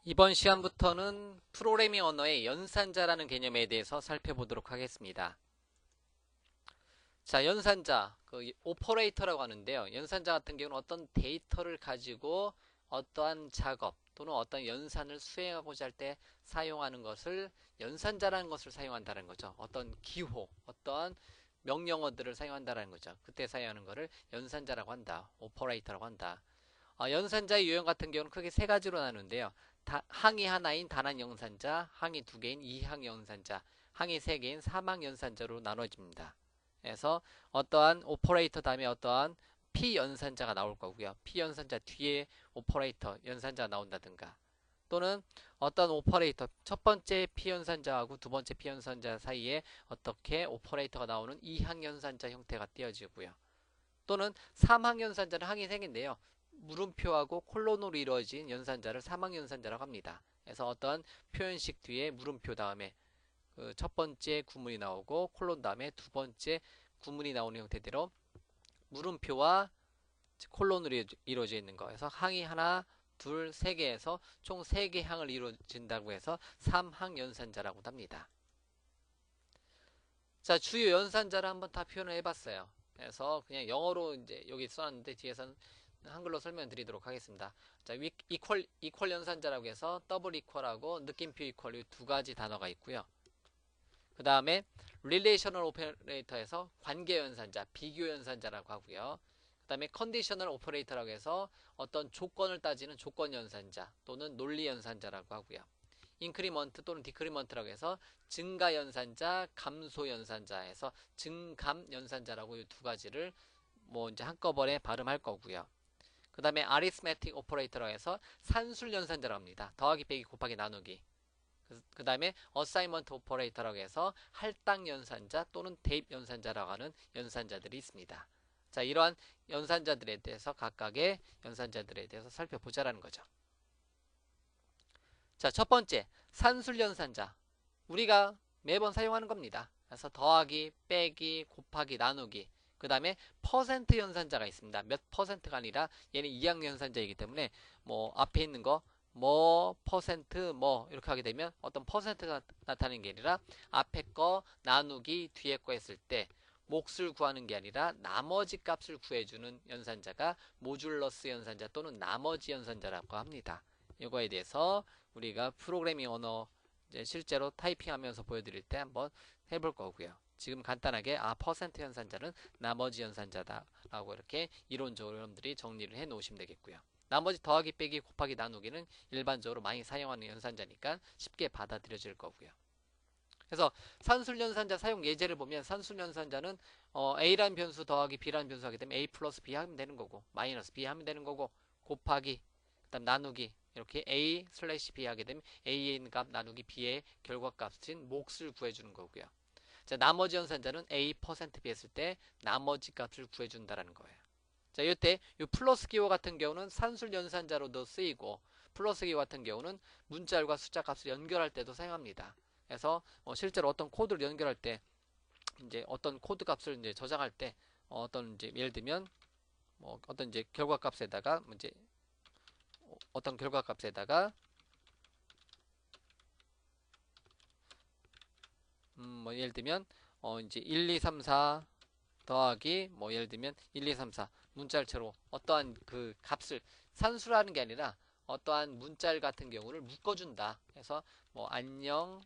이번 시간부터는 프로그래밍 언어의 연산자라는 개념에 대해서 살펴보도록 하겠습니다. 자, 연산자, 오퍼레이터라고 하는데요. 연산자 같은 경우는 어떤 데이터를 가지고 어떠한 작업 또는 어떤 연산을 수행하고자 할 때 사용하는 것을 연산자라는 것을 사용한다는 거죠. 어떤 기호, 어떠한 명령어들을 사용한다는 거죠. 그때 사용하는 것을 연산자라고 한다. 오퍼레이터라고 한다. 연산자의 유형 같은 경우는 크게 세 가지로 나누는데요. 항이 하나인 단한 연산자, 항이 두 개인 이항 연산자, 항이 세 개인 사망 연산자로 나눠집니다. 그래서 어떠한 오퍼레이터 다음에 어떠한 피연산자가 나올 거고요. 피연산자 뒤에 오퍼레이터 연산자가 나온다든가, 또는 어떤 오퍼레이터 첫 번째 피연산자하고 두 번째 피연산자 사이에 어떻게 오퍼레이터가 나오는 이항연산자 형태가 띄어지고요. 또는 삼항연산자는 항이 세 개인데요. 물음표하고 콜론으로 이루어진 연산자를 삼항연산자라고 합니다. 그래서 어떤 표현식 뒤에 물음표 다음에 첫 번째 구문이 나오고 콜론 다음에 두 번째 구문이 나오는 형태대로 물음표와 콜론으로 이루어져 있는 거. 그래서 항이 하나, 둘, 세 개에서 총 세 개 항을 이루어진다고 해서 삼항연산자라고 합니다. 자, 주요 연산자를 한번 다 표현을 해봤어요. 그래서 그냥 영어로 이제 여기 써놨는데 뒤에서는 한글로 설명드리도록 하겠습니다. 자, 이퀄 연산자라고 해서 더블 이퀄하고 느낌표 이퀄 이 두 가지 단어가 있고요. 그 다음에 릴레이셔널 오퍼레이터에서 관계 연산자, 비교 연산자라고 하고요. 그 다음에 컨디셔널 오퍼레이터라고 해서 어떤 조건을 따지는 조건 연산자 또는 논리 연산자라고 하고요. 인크리먼트 또는 디크리먼트라고 해서 증가 연산자, 감소 연산자에서 증감 연산자라고 이 두 가지를 뭐 이제 한꺼번에 발음할 거고요. 그 다음에 아리스메틱 오퍼레이터라고 해서 산술 연산자라고 합니다. 더하기 빼기 곱하기 나누기. 그 다음에 어사이먼트 오퍼레이터라고 해서 할당 연산자 또는 대입 연산자라고 하는 연산자들이 있습니다. 자, 이러한 연산자들에 대해서 각각의 연산자들에 대해서 살펴보자라는 거죠. 자, 첫 번째 산술 연산자, 우리가 매번 사용하는 겁니다. 그래서 더하기, 빼기, 곱하기, 나누기. 그 다음에 퍼센트 연산자가 있습니다. 몇 퍼센트가 아니라 얘는 이항 연산자이기 때문에 뭐 앞에 있는 거 뭐 퍼센트 뭐 이렇게 하게 되면 어떤 퍼센트가 나타나는 게 아니라 앞에 거 나누기 뒤에 거 했을 때 몫을 구하는 게 아니라 나머지 값을 구해주는 연산자가 모듈러스 연산자 또는 나머지 연산자라고 합니다. 이거에 대해서 우리가 프로그래밍 언어 이제 실제로 타이핑하면서 보여드릴 때 한번 해볼 거고요. 지금 간단하게 퍼센트 연산자는 나머지 연산자다라고 이렇게 이론적으로 여러분들이 정리를 해 놓으시면 되겠고요. 나머지 더하기 빼기 곱하기 나누기는 일반적으로 많이 사용하는 연산자니까 쉽게 받아들여질 거고요. 그래서 산술 연산자 사용 예제를 보면 산술 연산자는 A라는 변수 더하기 B라는 변수 하게 되면 A 플러스 B 하면 되는 거고, 마이너스 B 하면 되는 거고, 곱하기 그다음 나누기 이렇게 A 슬래시 B 하게 되면 A에 있는 값 나누기 B의 결과값인 몫을 구해주는 거고요. 자, 나머지 연산자는 A 퍼센트 B 했을 때 나머지 값을 구해준다라는 거예요. 자, 이때 이 플러스 기호 같은 경우는 산술 연산자로도 쓰이고, 플러스 기호 같은 경우는 문자열과 숫자 값을 연결할 때도 사용합니다. 그래서 실제로 어떤 코드를 연결할 때 이제 어떤 코드 값을 이제 저장할 때 어떤 이제 예를 들면 어떤 이제 결과값에다가 이제 어떤 결과값에다가 뭐 예를 들면 이제 1, 2, 3, 4 더하기 뭐 예를 들면 1, 2, 3, 4 문자열체로 어떠한 그 값을 산수라는 게 아니라 어떠한 문자열 같은 경우를 묶어준다. 그래서 뭐 안녕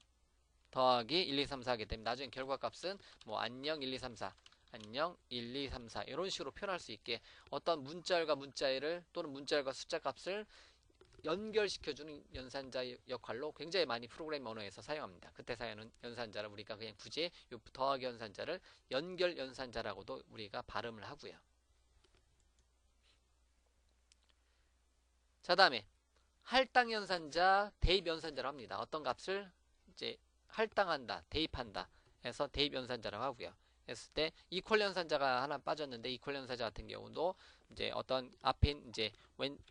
더하기 1, 2, 3, 4 하게 되면 나중에 결과값은 뭐 안녕 1, 2, 3, 4 안녕 1, 2, 3, 4 이런 식으로 표현할 수 있게 어떤 문자열과 문자열을 또는 문자열과 숫자 값을 연결시켜주는 연산자 역할로 굉장히 많이 프로그래밍 언어에서 사용합니다. 그때 사용하는 연산자를 우리가 그냥 굳이 이 더하기 연산자를 연결 연산자라고도 우리가 발음을 하고요. 자, 다음에 할당 연산자, 대입 연산자라고 합니다. 어떤 값을 이제 할당한다, 대입한다 해서 대입 연산자라고 하고요. 했을 때 이퀄 연산자가 하나 빠졌는데 이퀄 연산자 같은 경우도 이제 어떤 앞에 이제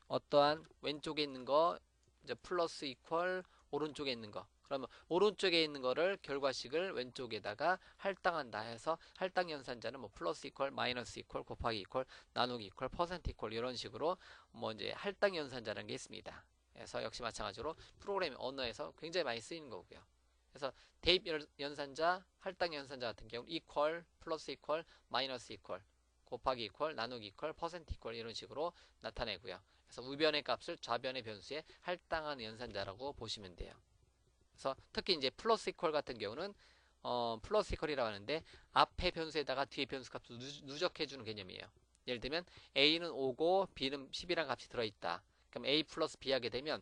어떠한 왼쪽에 있는 거 이제 플러스 이퀄 오른쪽에 있는 거, 그러면 오른쪽에 있는 거를 결과식을 왼쪽에다가 할당한다 해서 할당 연산자는 뭐 플러스 이퀄 마이너스 이퀄 곱하기 이퀄 나누기 이퀄 퍼센트 이퀄 이런 식으로 뭐 이제 할당 연산자라는 게 있습니다. 그래서 역시 마찬가지로 프로그래밍 언어에서 굉장히 많이 쓰이는 거고요. 그래서 대입 연산자, 할당 연산자 같은 경우는 equal, 플러스 equal, 마이너스 equal, 곱하기 equal, 나누기 equal, 퍼센트 equal 이런 식으로 나타내고요. 그래서 우변의 값을 좌변의 변수에 할당한 연산자라고 보시면 돼요. 그래서 특히 이제 플러스 equal 같은 경우는 플러스 equal이라고 하는데 앞에 변수에다가 뒤에 변수 값을 누적해주는 개념이에요. 예를 들면 a는 5고 b는 10이라는 값이 들어있다. 그럼 a 플러스 b 하게 되면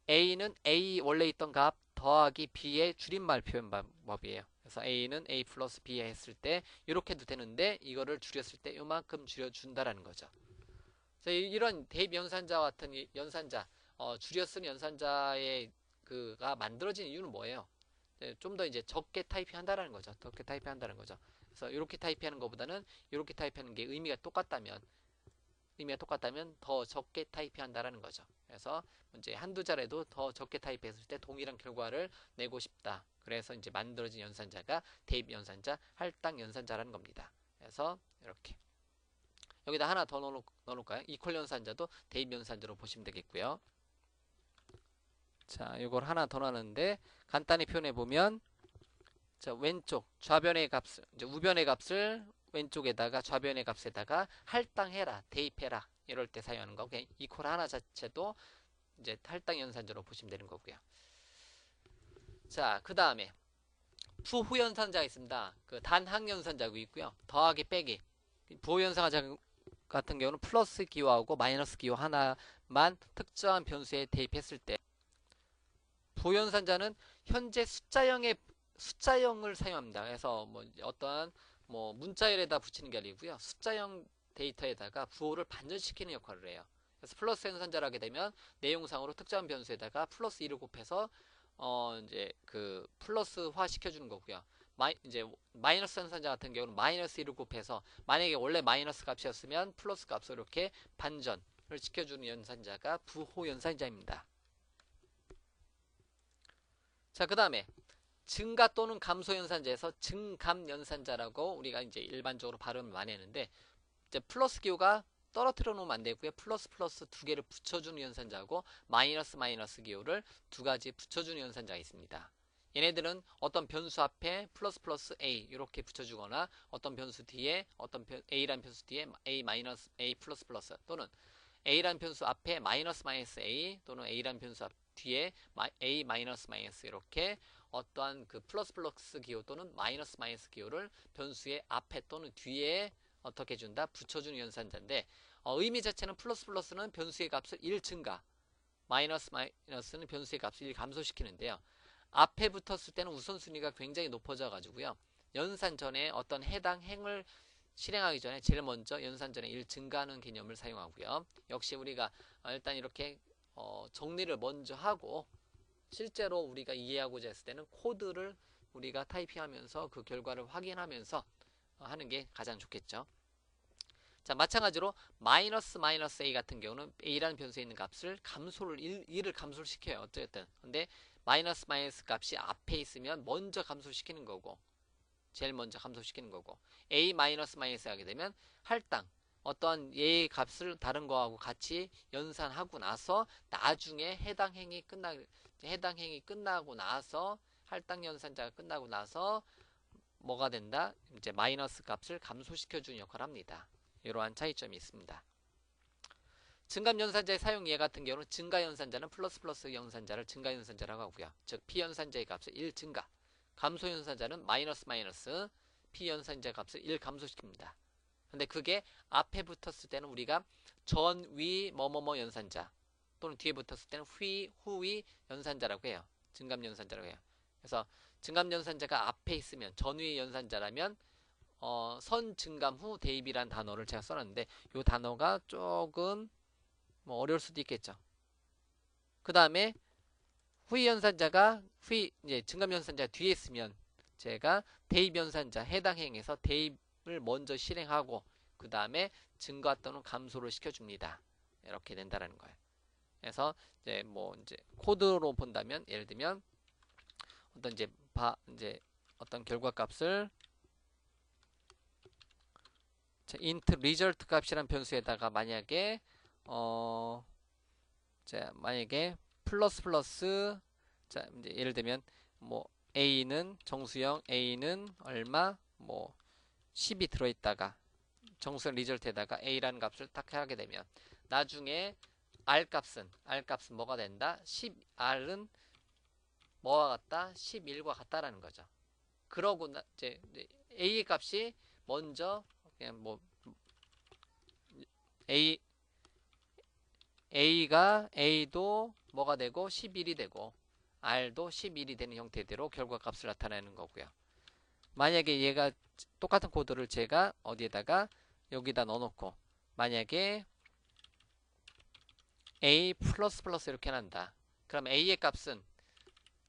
a는 a 원래 있던 값 더하기 b의 줄임말 표현 방법이에요. 그래서 a는 a 플러스 b 했을 때 이렇게도 되는데 이거를 줄였을 때 이만큼 줄여준다라는 거죠. 그래서 이런 대입 연산자와 같은 연산자, 줄여 쓴 연산자의 그가 만들어진 이유는 뭐예요? 좀 더 이제 적게 타이핑한다라는 거죠. 적게 타이핑한다는 거죠. 그래서 이렇게 타이핑하는 것보다는 이렇게 타이핑하는 게 의미가 똑같다면 더 적게 타이핑한다라는 거죠. 그래서 이제 한두 자리도 더 적게 타이핑했을 때 동일한 결과를 내고 싶다. 그래서 이제 만들어진 연산자가 대입 연산자, 할당 연산자라는 겁니다. 그래서 이렇게 여기다 하나 더 넣어놓을까요? 이퀄 연산자도 대입 연산자로 보시면 되겠고요. 자, 이걸 하나 더 넣었는데 간단히 표현해 보면 자, 왼쪽 좌변의 값을 이제 우변의 값을 왼쪽에다가 좌변의 값에다가 할당해라, 대입해라 이럴 때 사용하는 거. 그냥 이퀄 하나 자체도 이제 할당 연산자로 보시면 되는 거고요. 자, 그 다음에 부호 연산자가 있습니다. 그 단항 연산자고 있고요. 더하기 빼기. 부호 연산자 같은 경우는 플러스 기호하고 마이너스 기호 하나만 특정한 변수에 대입했을 때 부호 연산자는 현재 숫자형을 사용합니다. 그래서 뭐 어떠한 뭐 문자열에다 붙이는 게 아니고요. 숫자형 데이터에다가 부호를 반전시키는 역할을 해요. 그래서 플러스 연산자를 하게 되면 내용상으로 특정한 변수에다가 플러스 1을 곱해서 이제 그 플러스화 시켜주는 거고요. 이제 마이너스 연산자 같은 경우는 마이너스 1을 곱해서 만약에 원래 마이너스 값이었으면 플러스 값을 이렇게 반전을 시켜주는 연산자가 부호 연산자입니다. 자, 그 다음에 증가 또는 감소 연산자에서 증감 연산자라고 우리가 이제 일반적으로 발음을 많이 했는데 이제 플러스 기호가 떨어뜨려 놓으면 안 되고요. 플러스 플러스 두 개를 붙여주는 연산자고 마이너스 마이너스 기호를 두 가지 붙여주는 연산자가 있습니다. 얘네들은 어떤 변수 앞에 플러스 플러스 a 이렇게 붙여주거나 어떤 변수 뒤에 a라는 변수 뒤에 a 마이너스 a 플러스 플러스 또는 a라는 변수 앞에 마이너스 마이너스 a 또는 a라는 변수 뒤에 a 마이너스 마이너스 이렇게 어떠한 그 플러스 플러스 기호 또는 마이너스 마이너스 기호를 변수의 앞에 또는 뒤에 어떻게 준다? 붙여주는 연산자인데 의미 자체는 플러스 플러스는 변수의 값을 1 증가 마이너스 마이너스는 변수의 값을 1 감소시키는데요. 앞에 붙었을 때는 우선순위가 굉장히 높아져 가지고요. 연산 전에 어떤 해당 행을 실행하기 전에 제일 먼저 연산 전에 1 증가하는 개념을 사용하고요. 역시 우리가 일단 이렇게 정리를 먼저 하고 실제로 우리가 이해하고자 했을 때는 코드를 우리가 타이핑하면서 그 결과를 확인하면서 하는 게 가장 좋겠죠. 자, 마찬가지로 마이너스 마이너스 a 같은 경우는 a라는 변수에 있는 값을 감소를 1을 감소를 시켜요. 어쨌든 근데 마이너스 마이너스 값이 앞에 있으면 먼저 감소시키는 거고 제일 먼저 감소시키는 거고 a 마이너스 마이너스 하게 되면 할당 어떠한 얘의 값을 다른 거하고 같이 연산하고 나서 나중에 해당 행위 끝나고 나서 할당 연산자가 끝나고 나서 뭐가 된다? 이제 마이너스 값을 감소시켜주는 역할을 합니다. 이러한 차이점이 있습니다. 증감 연산자의 사용 예 같은 경우는 증가 연산자는 플러스 플러스 연산자를 증가 연산자라고 하고요. 즉 p 연산자의 값을 1 증가, 감소 연산자는 마이너스 마이너스 p 연산자 값을 1 감소시킵니다. 근데 그게 앞에 붙었을 때는 우리가 전, 위, 뭐뭐뭐 연산자 또는 뒤에 붙었을 때는 후위 연산자라고 해요. 증감 연산자라고 해요. 그래서 증감 연산자가 앞에 있으면 전위 연산자라면 선 증감 후 대입이란 단어를 제가 써놨는데 이 단어가 조금 뭐 어려울 수도 있겠죠. 그 다음에 후위 연산자가 이제 증감 연산자 뒤에 있으면 제가 대입 연산자 해당 행에서 대입을 먼저 실행하고 그 다음에 증가 또는 감소를 시켜줍니다. 이렇게 된다라는 거예요. 그래서 이제 뭐 이제 코드로 본다면 예를 들면 어떤 이제 어떤 결과값을 int result 값이란 변수에다가 만약에 자, 만약에 플러스 플러스, 자, 이제 예를 들면 뭐 A는 정수형 A는 얼마 뭐 10이 들어있다가 정수형 리절트에다가 A라는 값을 딱 하게 되면 나중에 R 값은 뭐가 된다? 10R은 뭐와 같다? 11과 같다라는 거죠. 그러고 이제 A 값이 먼저 그냥 뭐 A A도 뭐가 되고 11이 되고 R도 11이 되는 형태대로 결과값을 나타내는 거고요. 만약에 얘가 똑같은 코드를 제가 어디에다가 여기다 넣어놓고 만약에 A 플러스 플러스 이렇게 한다. 그럼 A의 값은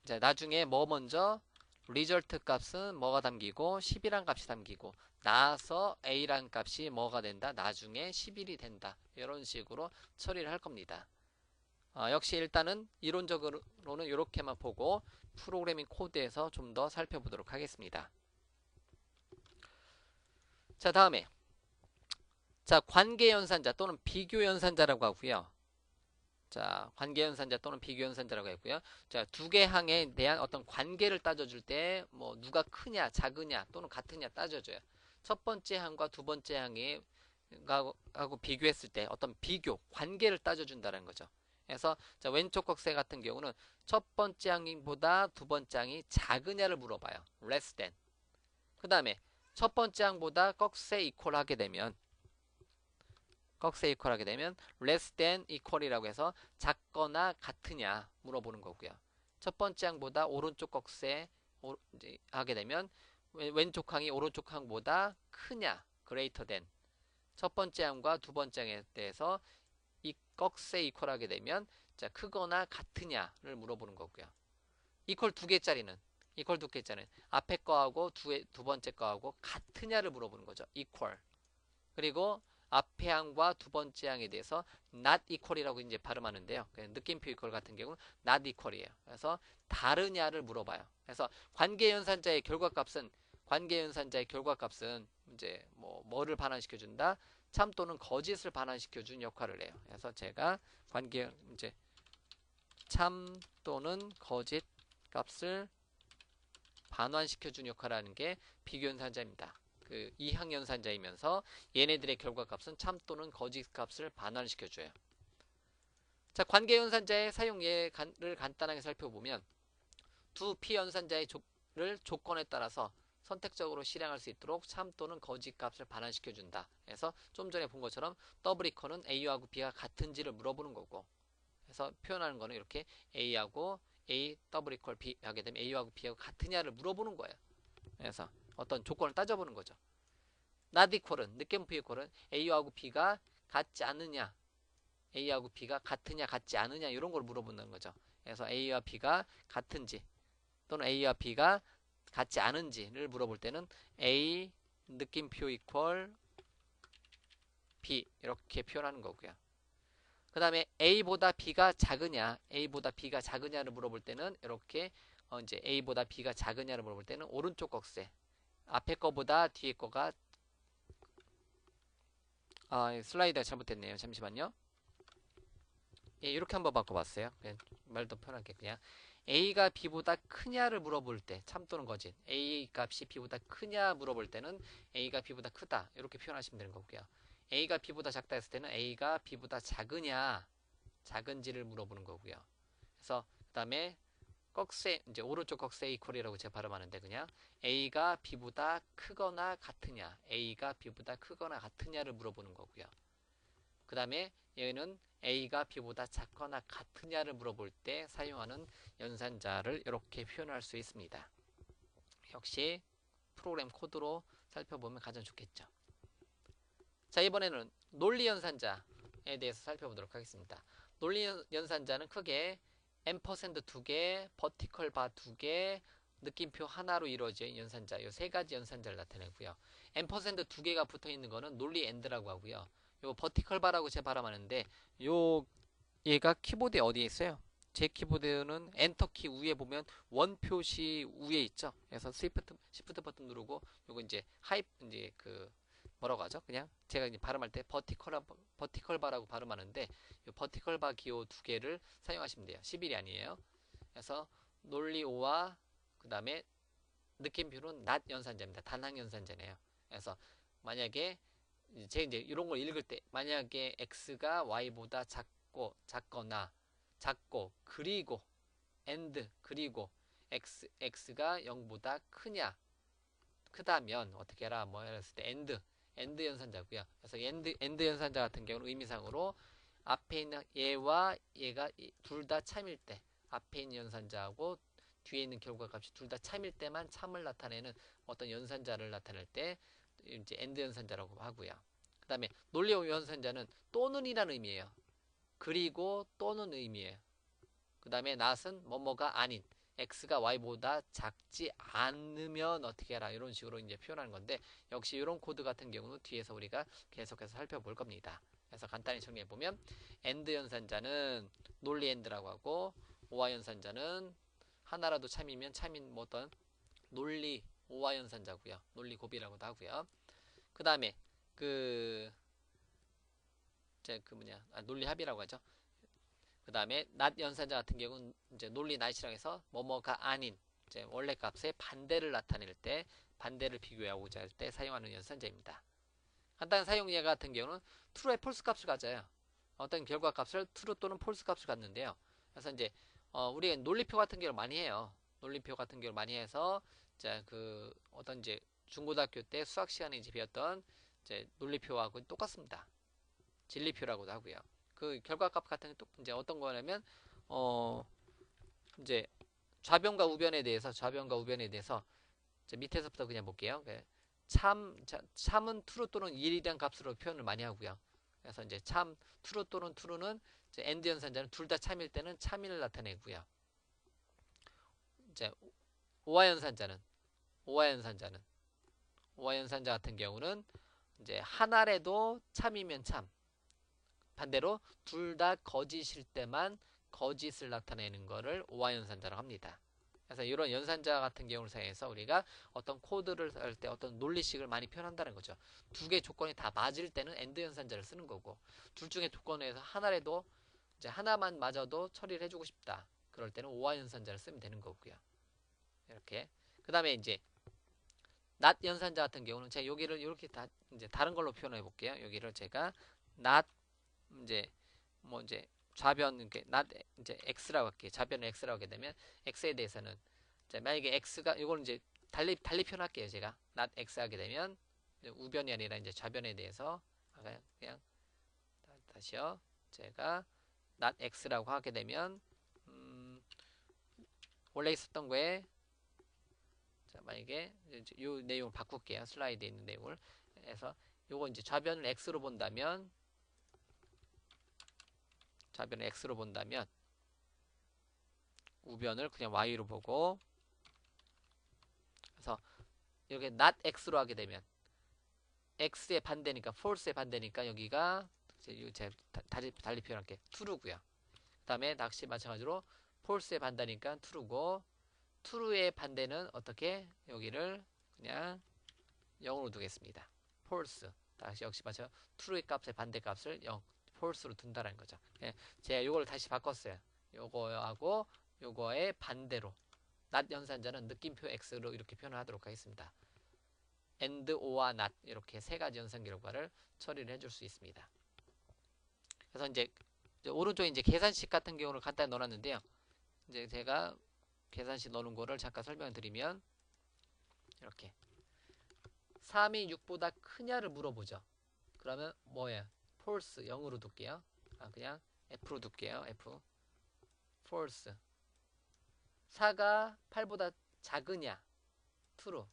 이제 나중에 뭐 먼저 리절트 값은 뭐가 담기고 10이란 값이 담기고 나서 A란 값이 뭐가 된다. 나중에 11이 된다. 이런 식으로 처리를 할 겁니다. 역시 일단은 이론적으로는 이렇게만 보고 프로그래밍 코드에서 좀 더 살펴보도록 하겠습니다. 자, 다음에 자, 관계연산자 또는 비교연산자라고 하고요. 자, 관계연산자 또는 비교연산자라고 했고요. 자, 두 개 항에 대한 어떤 관계를 따져줄 때 뭐 누가 크냐, 작으냐 또는 같으냐 따져줘요. 첫 번째 항과 두 번째 항이 하고 비교했을 때 어떤 비교, 관계를 따져준다는 거죠. 그래서 자, 왼쪽 꺽쇠 같은 경우는 첫 번째 항보다 두 번째 항이 작으냐를 물어봐요. less than. 그 다음에 첫 번째 항보다 꺽쇠 이퀄 하게 되면 less than equal이라고 해서 작거나 같으냐 물어보는 거고요. 첫 번째 항보다 오른쪽 꺽쇠 하게 되면 왼쪽 항이 오른쪽 항보다 크냐 greater than. 첫 번째 항과 두 번째 항에 대해서 이 꺽쇠 이퀄 하게 되면 자, 크거나 같으냐를 물어보는 거고요. 이퀄 두 개짜리는 앞에 거하고 두 번째 거하고 같으냐를 물어보는 거죠. equal. 그리고 앞에 항과 두 번째 항에 대해서 not equal이라고 이제 발음하는데요. 느낌표 equal 같은 경우는 not equal이에요. 그래서 다르냐를 물어봐요. 그래서 관계연산자의 결과값은 이제 뭐를 반환시켜 준다? 참 또는 거짓을 반환시켜 준 역할을 해요. 그래서 제가 이제 참 또는 거짓 값을 반환시켜 준 역할을 하는 게 비교연산자입니다. 그 이항연산자이면서 얘네들의 결과값은 참 또는 거짓 값을 반환시켜줘요. 자, 관계연산자의 사용 예를 간단하게 살펴보면 두 피연산자의 조건에 따라서 선택적으로 실행할 수 있도록 참 또는 거짓 값을 반환시켜준다. 그래서 좀 전에 본 것처럼 더블 이퀄은 A하고 B가 같은지를 물어보는 거고, 그래서 표현하는 거는 이렇게 A하고 A 더블 이퀄 B 하게 되면 A하고 B하고 같으냐를 물어보는 거예요. 그래서 어떤 조건을 따져보는 거죠. not equal은 느낌표 equal은 A하고 B가 같지 않느냐, A하고 B가 같으냐 같지 않느냐 이런 걸 물어본다는 거죠. 그래서 A와 B가 같은지 또는 A와 B가 같지 않은지를 물어볼 때는 A 느낌표 equal B 이렇게 표현하는 거고요. 그 다음에 A보다 B가 작으냐를 물어볼 때는 이렇게 이제 A보다 B가 작으냐를 물어볼 때는 오른쪽 꺽쇠 앞에 거보다 뒤에 거가 슬라이드가 잘못됐네요. 잠시만요. 예, 이렇게 한번 바꿔봤어요. 그냥 말도 편하게 그냥 A가 B보다 크냐를 물어볼 때 참 또는 거짓 A 값이 B보다 크냐 물어볼 때는 A가 B보다 크다 이렇게 표현하시면 되는 거고요. A가 B보다 작다 했을 때는 A가 B보다 작은지를 물어보는 거고요. 그래서 그 다음에 꺽쇠 이제 오른쪽 꺽쇠 이퀄이라고 제가 발음하는데 그냥 A가 B보다 크거나 같으냐 A가 B보다 크거나 같으냐를 물어보는 거고요. 그 다음에 얘는 A가 B보다 작거나 같으냐를 물어볼 때 사용하는 연산자를 이렇게 표현할 수 있습니다. 역시 프로그램 코드로 살펴보면 가장 좋겠죠. 자, 이번에는 논리연산자에 대해서 살펴보도록 하겠습니다. 논리연산자는 크게 앰퍼샌드 2개, 버티컬 바 2개, 느낌표 하나로 이루어진 연산자, 이 세 가지 연산자를 나타내고요. 앰퍼샌드 2개가 붙어 있는 거는 논리 엔드라고 하고요. 요 버티컬 바라고 제가 발음하는데 얘가 키보드에 어디에 있어요? 제 키보드는 엔터키 위에 보면 원 표시 위에 있죠. 그래서 시프트 버튼 누르고 요거 이제 뭐라고 하죠? 그냥 제가 이제 발음할 때 버티컬 바라고 발음하는데 이 버티컬 바 기호 두 개를 사용하시면 돼요. 11이 아니에요. 그래서 논리오와 그 다음에 느낌표는 낫 연산자입니다. 단항 연산자네요. 그래서 만약에 제가 이제 이런 걸 읽을 때 만약에 x가 y보다 작거나 작고 그리고 그리고 x가 0보다 크다면 어떻게 해라 뭐 했을 때 and 연산자고요. 그래서 and 연산자 같은 경우는 의미상으로 앞에 있는 얘와 얘가 둘 다 참일 때 앞에 있는 연산자하고 뒤에 있는 결과값이 둘 다 참일 때만 참을 나타내는 어떤 연산자를 나타낼 때 이제 and 연산자라고 하고요. 그 다음에 논리형 연산자는 또는이라는 의미예요. 그리고 또는 의미예요. 그 다음에 not은 뭐뭐가 아닌 x가 y보다 작지 않으면 어떻게 해라 이런 식으로 이제 표현하는 건데 역시 이런 코드 같은 경우는 뒤에서 우리가 계속해서 살펴볼 겁니다. 그래서 간단히 정리해 보면 and 연산자는 논리 and라고 하고 오화 연산자는 하나라도 참이면 참인 뭐 어떤 논리 오화 연산자고요. 논리 고비라고도 하고요. 그 다음에 논리 합이라고 하죠. 그 다음에 not 연산자 같은 경우는 이제 논리 not이라고 해서 뭐뭐가 아닌 이제 원래 값의 반대를 나타낼 때 반대를 비교하고자 할 때 사용하는 연산자입니다. 간단한 사용 예가 같은 경우는 true에 false 값을 가져요. 어떤 결과 값을 true 또는 false 값을 갖는데요. 그래서 이제 우리가 논리표 같은 경우를 많이 해요. 논리표 같은 경우를 많이 해서 자, 어떤 이제 중고등학교 때 수학 시간에 이제 배웠던 이제 논리표하고 똑같습니다. 진리표라고도 하고요. 그 결과값 같은 게 또 이제 어떤 거냐면 이제 좌변과 우변에 대해서 이제 밑에서부터 그냥 볼게요. 참은 true 또는 1이란 값으로 표현을 많이 하고요. 그래서 이제 true 또는 true는 이제 and 연산자는 둘 다 참일 때는 참인을 나타내고요. 이제 오화 연산자 같은 경우는 이제 하나라도 참이면 참, 반대로 둘 다 거짓일 때만 거짓을 나타내는 것을 오화 연산자라고 합니다. 그래서 이런 연산자 같은 경우를 사용해서 우리가 어떤 코드를 할 때 어떤 논리식을 많이 표현한다는 거죠. 두 개의 조건이 다 맞을 때는 and 연산자를 쓰는 거고 둘 중에 조건에서 하나라도 이제 하나만 맞아도 처리를 해주고 싶다. 그럴 때는 오화 연산자를 쓰면 되는 거고요. 이렇게 그 다음에 이제 not 연산자 같은 경우는 제가 여기를 이렇게 다 이제 다른 걸로 표현해 볼게요. 여기를 제가 not 이제 뭐 이제 좌변 이렇게 not 이제 x라고 할게요. 좌변을 x라고 하게 되면 x에 대해서는 자, 만약에 x가 이걸 이제 달리 표현할게요. 제가 not x 하게 되면 우변이 아니라 이제 좌변에 대해서 그냥 다시요. 제가 not x라고 하게 되면 원래 있었던 거에 자, 만약에 이 내용을 바꿀게요. 슬라이드에 있는 내용을 해서 요거 이제 좌변을 x로 본다면 우변을 그냥 y로 보고 그래서 이렇게 not x로 하게 되면 x의 반대니까 false의 반대니까 여기가 제가 달리 표현할게 true고요. 그 다음에 낚시 마찬가지로 false의 반대니까 true고 true의 반대는 어떻게 여기를 그냥 0으로 두겠습니다. false 다시 역시 마찬가지로 true의 값의 반대 값을 0 false로 둔다는 거죠. 제가 이걸 다시 바꿨어요. 요거하고 요거의 반대로 not 연산자는 느낌표 x로 이렇게 표현을 하도록 하겠습니다. and, or와 not 이렇게 세 가지 연산 결과를 처리를 해줄 수 있습니다. 그래서 이제 오른쪽에 이제 계산식 같은 경우를 간단히 넣어놨는데요. 이제 제가 계산식 넣는 거를 잠깐 설명을 드리면 이렇게 3이 6보다 크냐를 물어보죠. 그러면 뭐예요? false 0으로 둘게요. 그냥 f로 둘게요. f false 4가 8보다 작으냐 true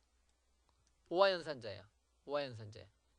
오화 연산자예요.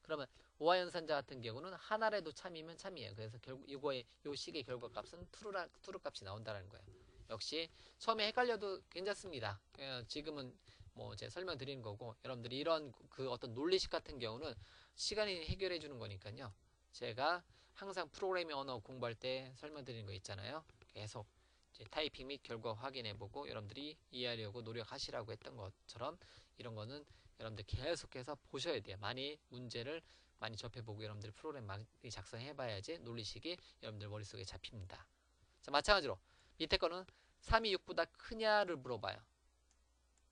그러면 오화 연산자 같은 경우는 하나라도 참이면 참이에요. 그래서 결국 이거의 요 식의 결과값은 true 값이 나온다는 거예요. 역시 처음에 헷갈려도 괜찮습니다. 지금은 뭐 제가 설명드리는 거고 여러분들이 이런 그 어떤 논리식 같은 경우는 시간이 해결해 주는 거니까요. 제가 항상 프로그래밍 언어 공부할 때 설명드리는 거 있잖아요. 계속 이제 타이핑 및 결과 확인해보고 여러분들이 이해하려고 노력하시라고 했던 것처럼 이런 거는 여러분들 계속해서 보셔야 돼요. 많이 문제를 많이 접해보고 여러분들 프로그램 많이 작성해봐야지 논리식이 여러분들 머릿속에 잡힙니다. 자, 마찬가지로 밑에 거는 3이 6보다 크냐를 물어봐요.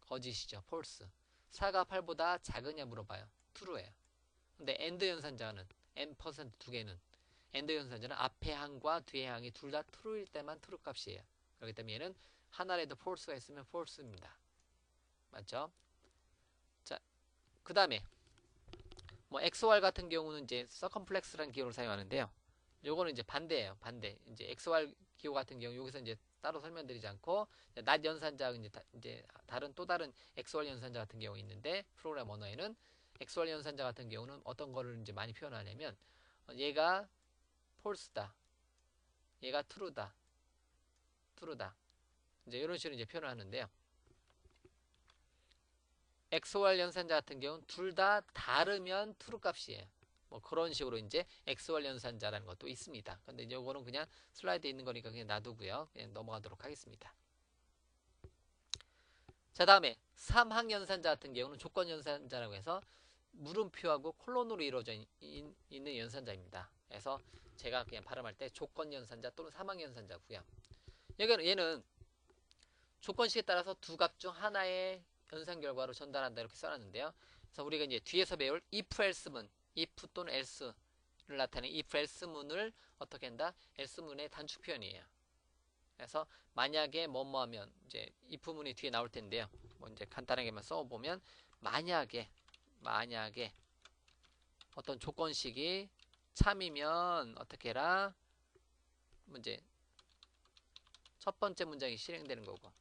거짓이죠. false. 4가 8보다 작으냐 물어봐요. true예요. 근데 and 연산자는 n% 두 개는 and 연산자는 앞에 항과 뒤에 항이 둘 다 true일 때만 true 값이에요. 그렇기 때문에 얘는 하나라도 false가 있으면 false입니다. 맞죠? 자, 그 다음에 뭐 XOR 같은 경우는 이제 circumflex라는 기호를 사용하는데요. 요거는 이제 반대예요. 반대. 이제 XOR 기호 같은 경우 여기서 이제 따로 설명드리지 않고 낫 연산자 이제 다른 또 다른 XOR 연산자 같은 경우 있는데 프로그램 언어에는 XOR 연산자 같은 경우는 어떤 거를 이제 많이 표현하냐면 얘가 false다. 얘가 true다. true다. 이제 이런 식으로 이제 표현을 하는데요. XOR 연산자 같은 경우는 둘 다 다르면 true 값이에요. 뭐 그런 식으로 이제 XOR 연산자라는 것도 있습니다. 근데 이거는 그냥 슬라이드에 있는 거니까 그냥 놔두고요. 그냥 넘어가도록 하겠습니다. 자, 다음에 3항 연산자 같은 경우는 조건 연산자라고 해서 물음표하고 콜론으로 이루어져 있는 연산자입니다. 그래서 제가 그냥 발음할 때 조건 연산자 또는 3항 연산자고요. 얘는 조건식에 따라서 두 값 중 하나의 연산 결과로 전달한다 이렇게 써놨는데요. 그래서 우리가 이제 뒤에서 배울 if else문, if 또는 else를 나타내는 if else문을 어떻게 한다? else문의 단축 표현이에요. 그래서 만약에 뭐뭐하면 이제 if문이 뒤에 나올 텐데요. 뭐 이제 간단하게만 써보면 만약에 어떤 조건식이 참이면 어떻게 해라? 이제 첫 번째 문장이 실행되는 거고,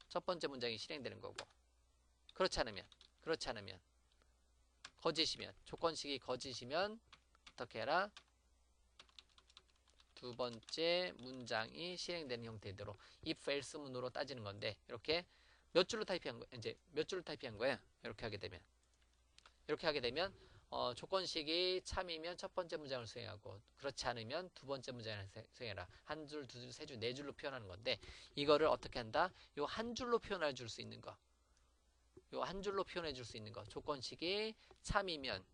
첫 번째 문장이 실행되는 거고, 그렇지 않으면 거짓이면, 조건식이 거짓이면 어떻게 해라? 두 번째 문장이 실행되는 형태대로 if else 문으로 따지는 건데, 이렇게 몇 줄로 타이핑한 거, 이제 몇 줄로 타이핑한 거예요? 이렇게 하게 되면 조건식이 참이면 첫 번째 문장을 수행하고 그렇지 않으면 두 번째 문장을 수행해라. 한 줄, 두 줄, 세 줄, 네 줄로 표현하는 건데 이거를 어떻게 한다? 요 한 줄로 표현해 줄 수 있는 거. 요 한 줄로 표현해 줄 수 있는 거. 조건식이 참이면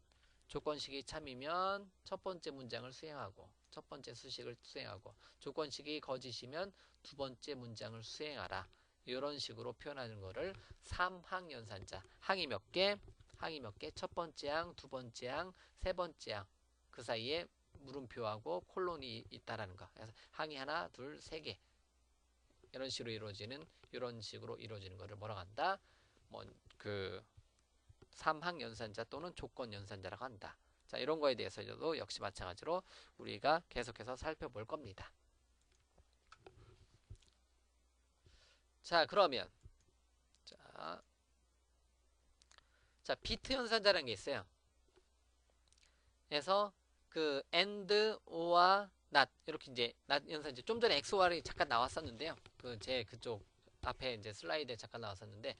첫 번째 문장을 수행하고 첫 번째 수식을 수행하고 조건식이 거짓이면 두 번째 문장을 수행하라. 이런 식으로 표현하는 거를 3항 연산자. 항이 몇 개? 첫 번째 항, 두 번째 항, 세 번째 항. 그 사이에 물음표하고 콜론이 있다라는 거. 그래서 항이 하나, 둘, 세 개. 이런 식으로 이루어지는 거를 뭐라고 한다? 뭐 그 3항 연산자 또는 조건 연산자라고 한다. 자, 이런 거에 대해서도 역시 마찬가지로 우리가 계속해서 살펴볼 겁니다. 자, 그러면 자, 비트 연산자라는 게 있어요. 그래서 그 and, or와 not 이렇게 이제 not 연산자 좀 전에 XOR이 잠깐 나왔었는데요. 그 제 그쪽 앞에 이제 슬라이드에 잠깐 나왔었는데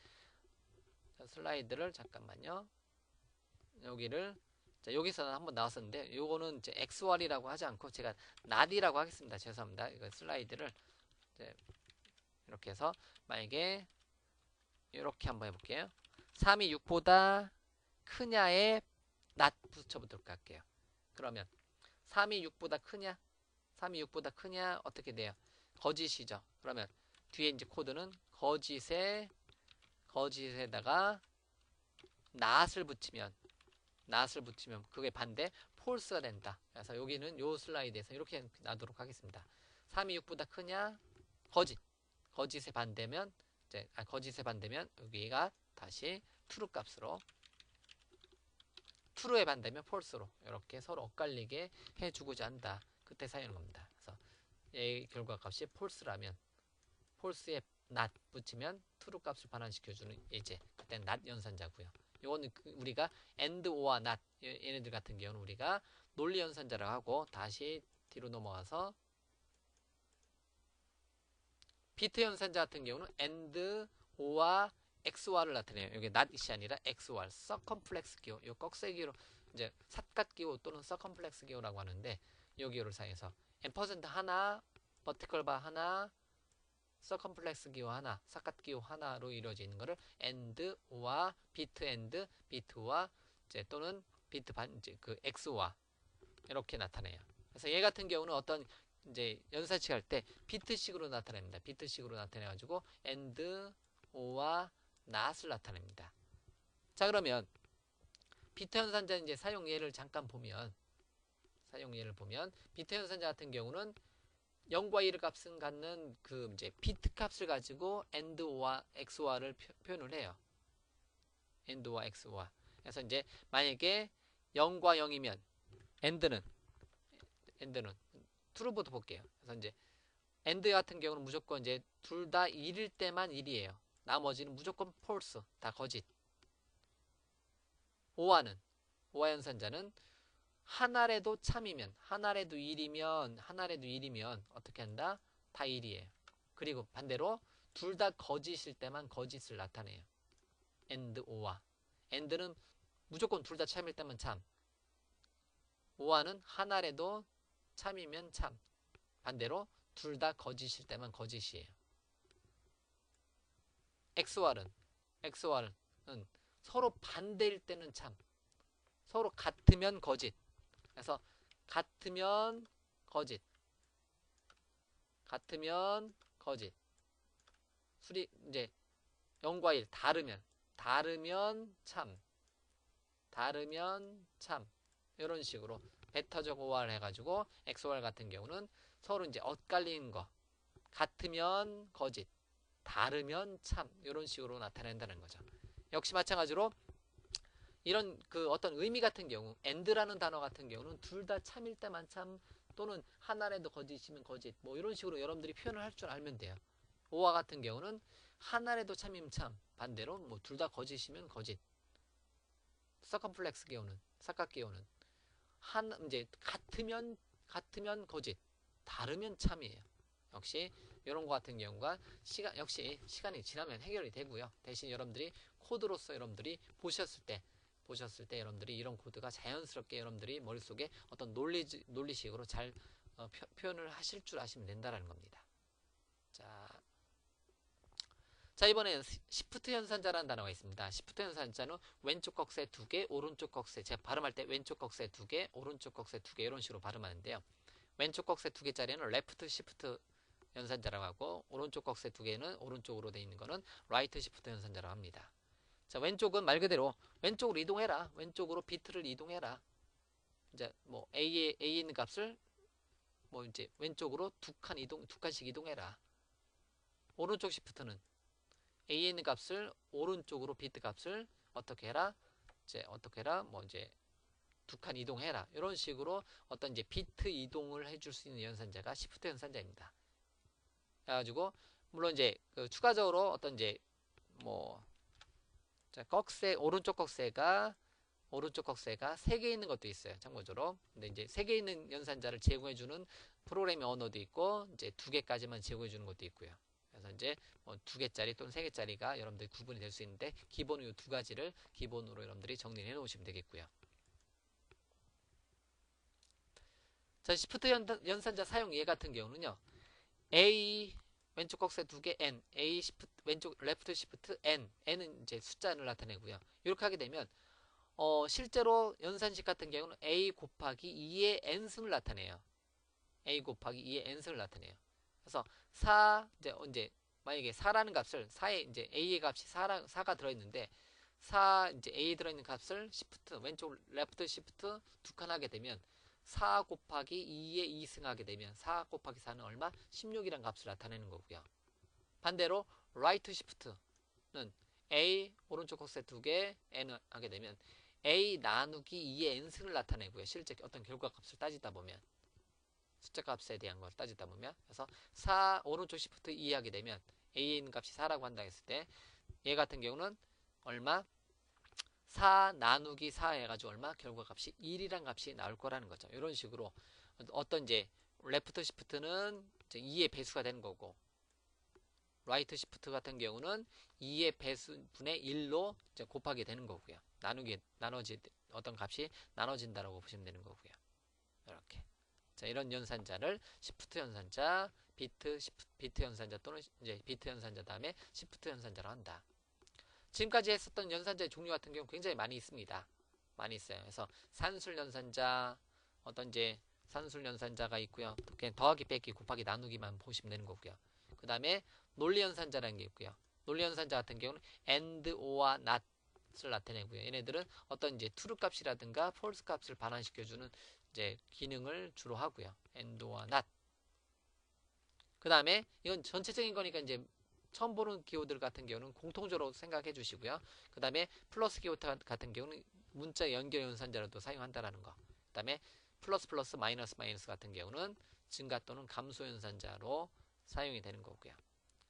슬라이드를 잠깐만요. 여기를 자, 여기서는 한번 나왔었는데 요거는 이제 XOR이라고 하지 않고 제가 not이라고 하겠습니다. 죄송합니다. 이거 슬라이드를 이제 이렇게 해서 만약에 이렇게 한번 해볼게요. 3이 6보다 크냐에 not 붙여보도록 할게요. 그러면 3이 6보다 크냐? 3이 6보다 크냐? 어떻게 돼요? 거짓이죠. 그러면 뒤에 이제 코드는 거짓에다가 not을 붙이면 그게 반대 false가 된다. 그래서 여기는 요 슬라이드에서 이렇게 놔두도록 하겠습니다. 3이 6보다 크냐? 거짓의 반대면 여기가 다시 true 값으로 true의 반대면 false로 이렇게 서로 엇갈리게 해주고자 한다. 그때 사용하는 겁니다. 그래서 얘의 결과 값이 false라면 false에 not 붙이면 true 값을 반환시켜주는 예제. 그때는 not 연산자고요. 이거는 우리가 and, or와 not 얘네들 같은 경우는 우리가 논리 연산자라고 하고 다시 뒤로 넘어가서 비트 연산자 같은 경우는 and, or와 XOR을 나타내요. 여기 not이 아니라 XOR, circumflex 기호, 이 꺽쇠기호, 이제 삿갓 기호 또는 circumflex 기호라고 하는데 이 기호를 사용해서 &% 하나, vertical bar 하나, 서컴플렉스 기호 하나, 삿갓 기호 하나로 이루어져 있는 거를 AND와 비트 AND, 비트와 이제 또는 비트 반 이제 그 XO와 이렇게 나타내요. 그래서 얘 같은 경우는 어떤 이제 연산식 할 때 비트식으로 나타냅니다. 비트식으로 나타내가지고 AND, O와 NOT을 나타냅니다. 자, 그러면 비트 연산자 이제 사용 예를 잠깐 보면, 비트 연산자 같은 경우는 0과 1의 값을 갖는 그 이제 비트 값을 가지고 AND, O와 XOR를 표현을 해요. AND와 XOR. 그래서 이제 만약에 0과 0이면 AND는 true부터 볼게요. 그래서 이제 AND 같은 경우는 무조건 이제 둘 다 1일 때만 1이에요. 나머지는 무조건 false, 다 거짓. OR 연산자는 하나라도 참이면, 하나라도 1이면 어떻게 한다? 다 1이에요. 그리고 반대로 둘 다 거짓일 때만 거짓을 나타내요. AND, OR. AND는 무조건 둘 다 참일 때만 참. OR는 하나라도 참이면 참. 반대로 둘 다 거짓일 때만 거짓이에요. XOR은 서로 반대일 때는 참. 서로 같으면 거짓. 그래서 같으면 거짓. 수리 이제 0과 1 다르면 참. 이런 식으로 배터적 OR 해가지고 XOR 같은 경우는 서로 이제 엇갈리는 거. 같으면 거짓, 다르면 참. 이런 식으로 나타낸다는 거죠. 역시 마찬가지로 이런 그 어떤 의미 같은 경우, AND라는 단어 같은 경우는 둘 다 참일 때만 참, 또는 하나라도 거짓이면 거짓, 뭐 이런 식으로 여러분들이 표현을 할 줄 알면 돼요. OR 같은 경우는 하나라도 참이면 참, 반대로 뭐 둘 다 거짓이면 거짓. 서컴플렉스 기호는, 삿갓 기호는 이제 같으면 거짓, 다르면 참이에요. 역시 이런 거 같은 경우가 역시 시간이 지나면 해결이 되고요. 대신 여러분들이 코드로서 여러분들이 보셨을 때 여러분들이 이런 코드가 자연스럽게 여러분들이 머릿속에 어떤 논리식으로 잘 표현을 하실 줄 아시면 된다는 겁니다. 자, 이번에는 시프트 연산자라는 단어가 있습니다. 시프트 연산자는 왼쪽 꺽쇠 2개, 오른쪽 꺽쇠, 제가 발음할 때 왼쪽 꺽쇠 2개, 오른쪽 꺽쇠 2개 이런 식으로 발음하는데요. 왼쪽 꺽쇠 2개짜리는 레프트 시프트 연산자라고 하고, 오른쪽 꺽쇠 2개는 오른쪽으로 되어 있는 거는 라이트 시프트 연산자라고 합니다. 자, 왼쪽은 말 그대로 왼쪽으로 이동해라. 왼쪽으로 비트를 이동해라. 이제 뭐 A에 있는 값을 뭐 이제 왼쪽으로 두 칸씩 이동해라. 오른쪽 시프트는 A에 있는 값을 오른쪽으로 비트 값을 어떻게 해라? 뭐 이제 두 칸 이동해라. 이런 식으로 어떤 이제 비트 이동을 해줄 수 있는 연산자가 시프트 연산자입니다. 그래가지고 물론 이제 그 추가적으로 어떤 이제 뭐 오른쪽 꺽쇠가 3개 있는 것도 있어요. 참고적으로. 근데 이제 3개 있는 연산자를 제공해주는 프로그래밍 언어도 있고, 이제 2개까지만 제공해주는 것도 있고요. 그래서 이제 뭐 2개짜리 또는 3개짜리가 여러분들이 구분이 될 수 있는데, 기본으로 이 2가지를 기본으로 여러분들이 정리해 놓으시면 되겠고요. 자, 시프트 연산자 사용 예 같은 경우는요. A 왼쪽 꺽쇠 2개 N, A 시프트 왼쪽 레프트 시프트 N은 이제 숫자를 나타내고요. 이렇게 하게 되면 실제로 연산식 같은 경우는 A 곱하기 2의 n승을 나타내요. A 곱하기 2의 n승을 나타내요. 그래서 4 이제 만약에 4라는 값을 4에 이제 A의 값이 4가 들어있는데 4 이제 A 들어있는 값을 시프트 왼쪽 레프트 시프트 두 칸 하게 되면 4 곱하기 2에 2승 하게 되면 4 곱하기 4는 얼마? 16이라는 값을 나타내는 거고요. 반대로 라이트 시프트는 A 오른쪽 꺽쇠 2개 N 하게 되면 A 나누기 2의 n승을 나타내고요. 실제 어떤 결과값을 따지다 보면 숫자 값에 대한 걸 따지다 보면 그래서 4 오른쪽 시프트 2 하게 되면 A에 있는 값이 4라고 한다 했을 때 얘 같은 경우는 얼마? 4 나누기 4 해가지고 얼마? 결과값이 1이란 값이 나올 거라는 거죠. 이런 식으로 어떤 이제 레프트 시프트는 이제 2의 배수가 되는 거고, 라이트 시프트 같은 경우는 2의 배수분의 1로 이제 곱하게 되는 거고요. 어떤 값이 나눠진다라고 보시면 되는 거고요. 이렇게. 자, 이런 연산자를 시프트 연산자, 비트 연산자 또는 이제 비트 연산자 다음에 시프트 연산자로 한다. 지금까지 했었던 연산자의 종류 같은 경우 굉장히 많이 있습니다. 많이 있어요. 그래서 산술 연산자, 어떤 이제 산술 연산자가 있고요. 그냥 더하기, 빼기, 곱하기, 나누기만 보시면 되는 거고요. 그 다음에 논리 연산자라는 게 있고요. 논리 연산자 같은 경우는 and, or와 not을 나타내고요. 얘네들은 어떤 이제 true 값이라든가 false 값을 반환시켜주는 이제 기능을 주로 하고요. and, or와 not. 그 다음에 이건 전체적인 거니까 이제 처음 보는 기호들 같은 경우는 공통적으로 생각해 주시고요. 그 다음에 플러스 기호 같은 경우는 문자 연결 연산자로도 사용한다라는 거. 그 다음에 플러스 플러스 마이너스 마이너스 같은 경우는 증가 또는 감소 연산자로 사용이 되는 거고요.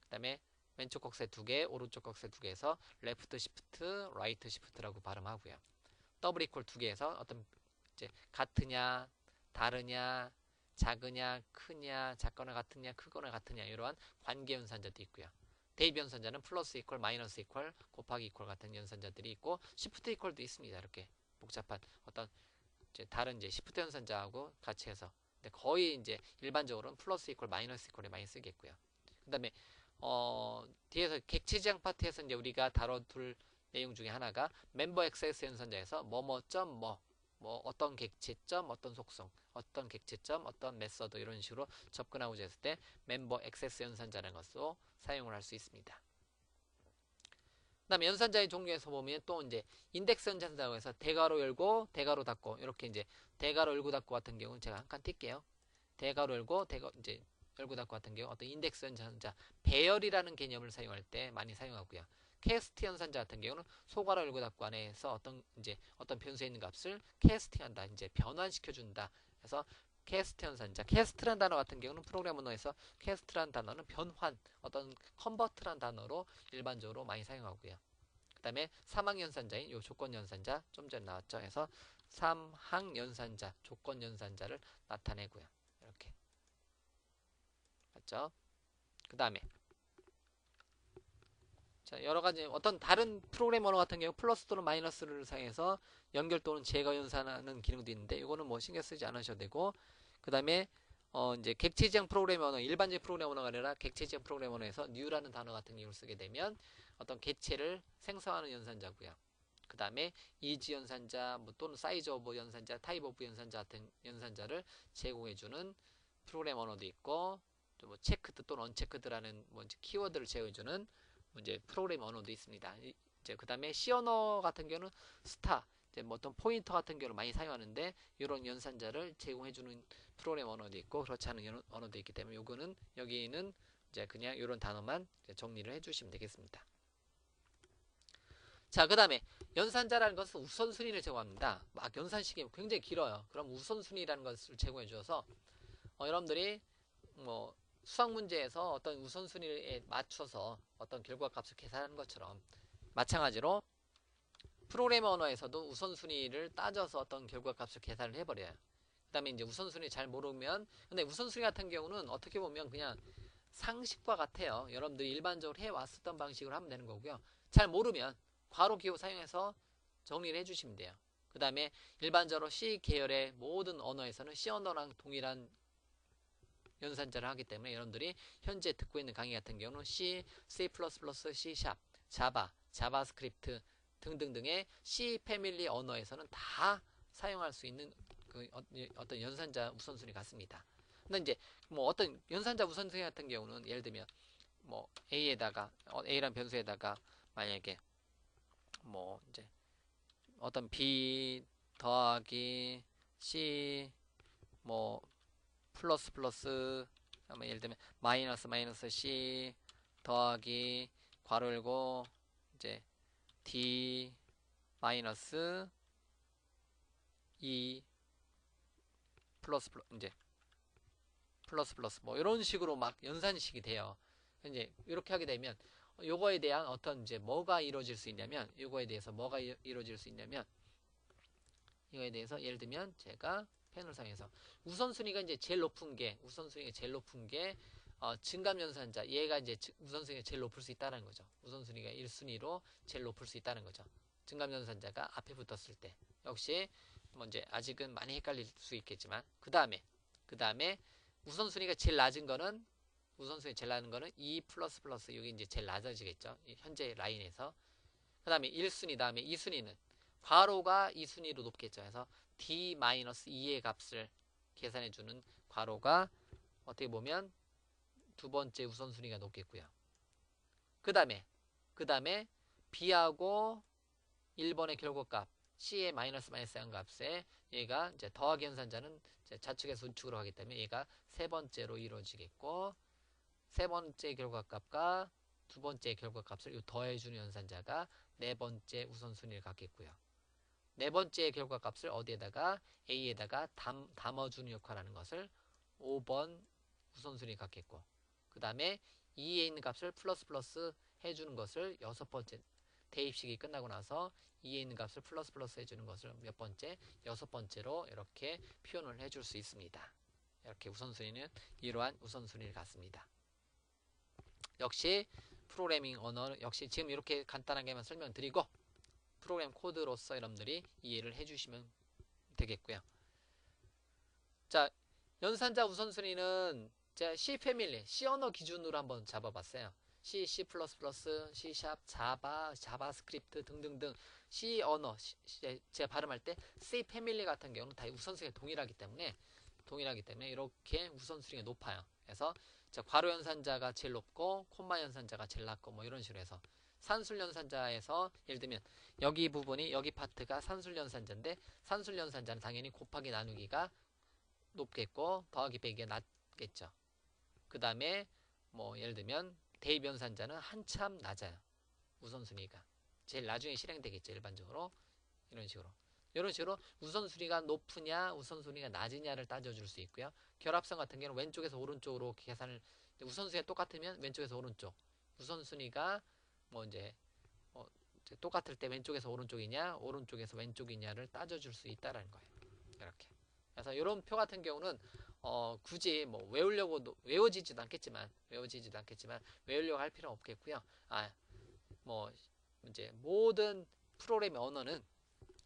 그 다음에 왼쪽 꺽쇠 2개, 오른쪽 꺽쇠 2개에서 레프트 시프트, 라이트 시프트라고 발음하고요. 더블 이퀄 2개에서 어떤 이제 같으냐, 다르냐, 작으냐, 크냐, 작거나 같으냐, 크거나 같으냐 이러한 관계 연산자도 있고요. 대입 연산자는 플러스 이퀄, 마이너스 이퀄, 곱하기 이퀄 같은 연산자들이 있고 시프트 이퀄도 있습니다. 이렇게 복잡한 어떤 이제 다른 이제 시프트 연산자하고 같이 해서 근데 거의 이제 일반적으로는 플러스 이퀄, 마이너스 이퀄에 많이 쓰겠고요. 그다음에 뒤에서 객체지향 파트에서 이제 우리가 다뤄둘 내용 중에 하나가 멤버 액세스 연산자에서 뭐뭐점 뭐 어떤 객체점, 어떤 속성, 어떤 객체점, 어떤 메서드 이런 식으로 접근하고자 했을 때 멤버 액세스 연산자라는 것으로 사용을 할 수 있습니다. 그 다음에 연산자의 종류에서 보면 또 이제 인덱스 연산자라고 해서 대괄호 열고 대괄호 닫고 이렇게 이제 대괄호 열고 닫고 같은 경우는 제가 한 칸 뛸게요. 대괄호 열고 이제 열고 닫고 같은 경우 어떤 인덱스 연산자 배열이라는 개념을 사용할 때 많이 사용하고요. 캐스트 연산자 같은 경우는 소괄호 열고 닫고 안에서 어떤 변수에 있는 값을 캐스팅한다, 이제 변환시켜 준다. 그래서 캐스트 연산자, 캐스트란 단어 같은 경우는 프로그램 언어에서 캐스트란 단어는 변환, 어떤 컨버트란 단어로 일반적으로 많이 사용하고요. 그 다음에 삼항 연산자인 요 조건 연산자 좀 전에 나왔죠. 그래서 삼항 연산자, 조건 연산자를 나타내고요. 이렇게 맞죠? 그 다음에 자, 여러 가지 어떤 다른 프로그램 언어 같은 경우 플러스 또는 마이너스를 사용해서 연결 또는 제거 연산하는 기능도 있는데 이거는 뭐 신경 쓰지 않으셔도 되고 그 다음에 이제 객체지향 프로그램 언어, 일반적인 프로그램 언어가 아니라 객체지향 프로그램 언어에서 new라는 단어 같은 경우를 쓰게 되면 어떤 객체를 생성하는 연산자고요. 그 다음에 is 연산자, 뭐 또는 size of 연산자, type of 연산자 같은 연산자를 제공해주는 프로그램 언어도 있고 또 뭐 체크드 또는 언체크드라는 뭐 키워드를 제공해주는 이제 프로그램 언어도 있습니다. 이제 그 다음에 C 언어 같은 경우는 스타, 이제 뭐 어떤 포인터 같은 경우를 많이 사용하는데 이런 연산자를 제공해주는 프로그램 언어도 있고 그렇지 않은 언어도 있기 때문에 요거는 여기는 이제 그냥 이런 단어만 정리를 해주시면 되겠습니다. 자, 그 다음에 연산자라는 것은 우선순위를 제공합니다. 막 연산식이 굉장히 길어요. 그럼 우선순위라는 것을 제공해 주셔서 여러분들이 뭐 수학 문제에서 어떤 우선순위에 맞춰서 어떤 결과값을 계산하는 것처럼 마찬가지로 프로그래머 언어에서도 우선순위를 따져서 어떤 결과값을 계산을 해버려요. 그 다음에 이제 우선순위 잘 모르면 근데 우선순위 같은 경우는 어떻게 보면 그냥 상식과 같아요. 여러분들이 일반적으로 해왔었던 방식으로 하면 되는 거고요. 잘 모르면 괄호 기호 사용해서 정리를 해주시면 돼요. 그 다음에 일반적으로 C 계열의 모든 언어에서는 C 언어랑 동일한 연산자를 하기 때문에 여러분들이 현재 듣고 있는 강의 같은 경우는 C, C++, C#, 자바, 자바스크립트 등등등의 C 패밀리 언어에서는 다 사용할 수 있는 그 어떤 연산자 우선순위 같습니다. 근데 이제 뭐 어떤 연산자 우선순위 같은 경우는 예를 들면 뭐 A에다가 A란 변수에다가 만약에 뭐 이제 어떤 B 더하기 C 뭐 플러스 플러스 예를 들면 마이너스 C 더하기 괄호 열고 이제 D 마이너스 E 플러스 이제 플러스 뭐 이런 식으로 막 연산식이 돼요. 이제 이렇게 하게 되면 요거에 대한 어떤 이제 뭐가 이루어질 수 있냐면 요거에 대해서 뭐가 이루어질 수 있냐면 이거에 대해서 예를 들면 제가 펜을 사용해서 우선순위가 제일 높은 게 증감 연산자 얘가 이제 우선순위가 제일 높을 수 있다는 거죠. 우선순위가 1순위로 제일 높을 수 있다는 거죠. 증감 연산자가 앞에 붙었을 때 역시 뭐 이제 아직은 많이 헷갈릴 수 있겠지만 그 다음에 우선순위가 제일 낮은 거는 우선순위 제일 낮은 거는 2 플러스 플러스 여기 이제 제일 낮아지겠죠. 현재 라인에서. 그 다음에 1순위 다음에 2순위는 괄호가 2순위로 높겠죠. 그래서 D-2의 값을 계산해주는 괄호가 어떻게 보면 두 번째 우선순위가 높겠고요. 그 다음에 B하고 1번의 결과값 C의 마이너스 한 값에 얘가 이제 더하기 연산자는 이제 좌측에서 우측으로 하기 때문에 얘가 세 번째로 이루어지겠고 세 번째 결과값과 두 번째 결과값을 더해주는 연산자가 네 번째 우선순위를 갖겠고요. 네 번째 결과값을 어디에다가 A에다가 담아주는 역할을 하는 것을 5번 우선순위 갖겠고 그 다음에 2에 있는 값을 플러스 해주는 것을 여섯 번째 대입식이 끝나고 나서 2에 있는 값을 플러스 해주는 것을 몇 번째? 여섯 번째로 이렇게 표현을 해줄 수 있습니다. 이렇게 우선순위는 이러한 우선순위를 갖습니다. 역시 프로그래밍 언어 역시 지금 이렇게 간단하게만 설명드리고 프로그램 코드로서 여러분들이 이해를 해주시면 되겠고요. 자, 연산자 우선순위는 제가 C 패밀리, C 언어 기준으로 한번 잡아봤어요. C, C++, C#, 자바, 자바스크립트 등등등 C 언어, 제가 발음할 때 C 패밀리 같은 경우는 다 우선순위가 동일하기 때문에 이렇게 우선순위가 높아요. 그래서 괄호 연산자가 제일 높고 콤마 연산자가 제일 낮고 뭐 이런 식으로 해서 산술 연산자에서 예를 들면 여기 부분이 여기 파트가 산술 연산자인데 산술 연산자는 당연히 곱하기 나누기가 높겠고 더하기 빼기가 낮겠죠. 그 다음에 뭐 예를 들면 대입 연산자는 한참 낮아요. 우선순위가 제일 나중에 실행되겠죠. 일반적으로 이런 식으로 우선순위가 높으냐 우선순위가 낮으냐를 따져줄 수 있고요. 결합성 같은 경우는 왼쪽에서 오른쪽으로 계산을 우선순위가 똑같으면 왼쪽에서 오른쪽 우선순위가 뭐 이제 똑같을 때 왼쪽에서 오른쪽이냐 오른쪽에서 왼쪽이냐를 따져줄 수 있다라는 거예요. 이렇게 그래서 이런 표 같은 경우는 굳이 뭐 외워지지도 않겠지만 외우려고 할 필요는 없겠고요. 뭐 이제 모든 프로그래밍 언어는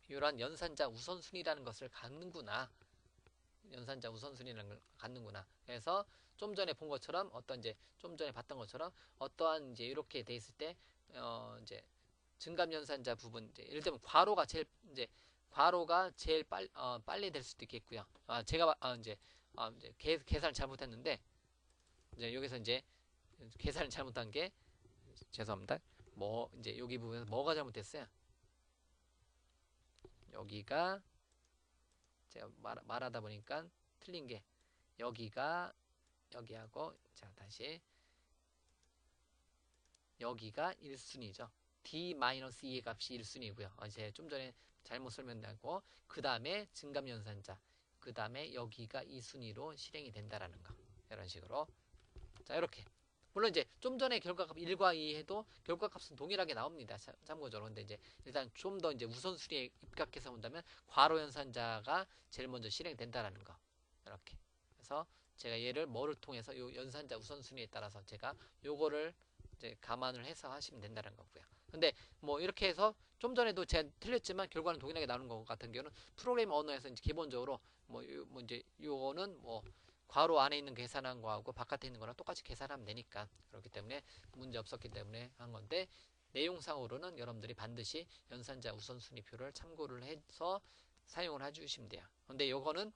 이러한 연산자 우선순위라는 것을 갖는구나. 그래서 좀 전에 본 것처럼 좀 전에 봤던 것처럼 어떠한 이제 이렇게 돼 있을 때 이제 증감 연산자 부분 예를 들면 괄호가 제일 빨리 될 수도 있겠고요. 제가 이제 계산을 잘못했는데 이제 여기서 이제 계산을 잘못한 게 죄송합니다. 이제 여기 부분에서 뭐가 잘못됐어요? 여기가 제가 말하다 보니까 틀린 게 여기하고 자 다시 여기가 1순위죠. D-2의 값이 1순위고요. 제가 좀 전에 잘못 설명드렸고 그 다음에 증감연산자 그 다음에 여기가 2순위로 실행이 된다라는 거 이런 식으로 자 이렇게 물론 이제 좀 전에 결과값 1과 2 해도 결과값은 동일하게 나옵니다. 참고적으로. 근데 이제 일단 좀 더 이제 우선순위에 입각해서 본다면 괄호 연산자가 제일 먼저 실행된다라는 거. 이렇게. 그래서 제가 얘를 뭐를 통해서 요 연산자 우선순위에 따라서 제가 요거를 이제 감안을 해서 하시면 된다는 거고요. 근데 뭐 이렇게 해서 좀 전에도 제가 틀렸지만 결과는 동일하게 나오는 것 같은 경우는 프로그래밍 언어에서 이제 기본적으로 뭐 이제 요거는 뭐 괄호 안에 있는 계산한 거하고 바깥에 있는 거랑 똑같이 계산하면 되니까 그렇기 때문에 문제 없었기 때문에 한 건데 내용상으로는 여러분들이 반드시 연산자 우선순위표를 참고를 해서 사용을 해주시면 돼요. 근데 요거는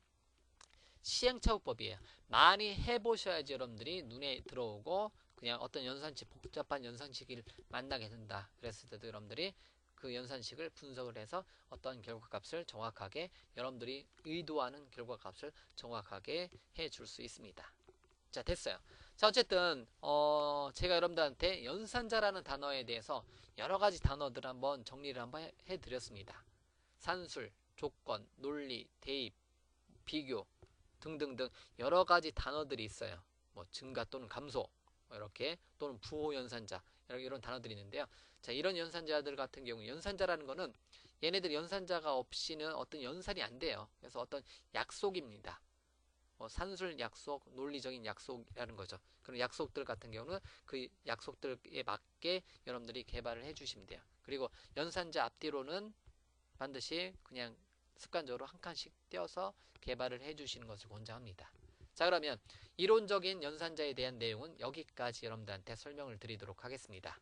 시행착오법이에요. 많이 해보셔야지 여러분들이 눈에 들어오고 그냥 어떤 연산식 복잡한 연산식을 만나게 된다. 그랬을 때도 여러분들이 그 연산식을 분석을 해서 어떤 결과값을 정확하게 여러분들이 의도하는 결과값을 정확하게 해줄 수 있습니다. 자 됐어요. 자 어쨌든 제가 여러분들한테 연산자라는 단어에 대해서 여러가지 단어들 한번 정리를 한번 해드렸습니다. 산술, 조건, 논리, 대입, 비교 등등등 여러가지 단어들이 있어요. 뭐 증가 또는 감소 이렇게 또는 부호 연산자 이런 단어들이 있는데요. 자 이런 연산자들 같은 경우 연산자라는 거는 얘네들 연산자가 없이는 어떤 연산이 안 돼요. 그래서 어떤 약속입니다. 산술 약속, 논리적인 약속이라는 거죠. 그런 약속들 같은 경우는 그 약속들에 맞게 여러분들이 개발을 해주시면 돼요. 그리고 연산자 앞뒤로는 반드시 그냥 습관적으로 한 칸씩 떼어서 개발을 해주시는 것을 권장합니다. 자, 그러면 이론적인 연산자에 대한 내용은 여기까지 여러분들한테 설명을 드리도록 하겠습니다.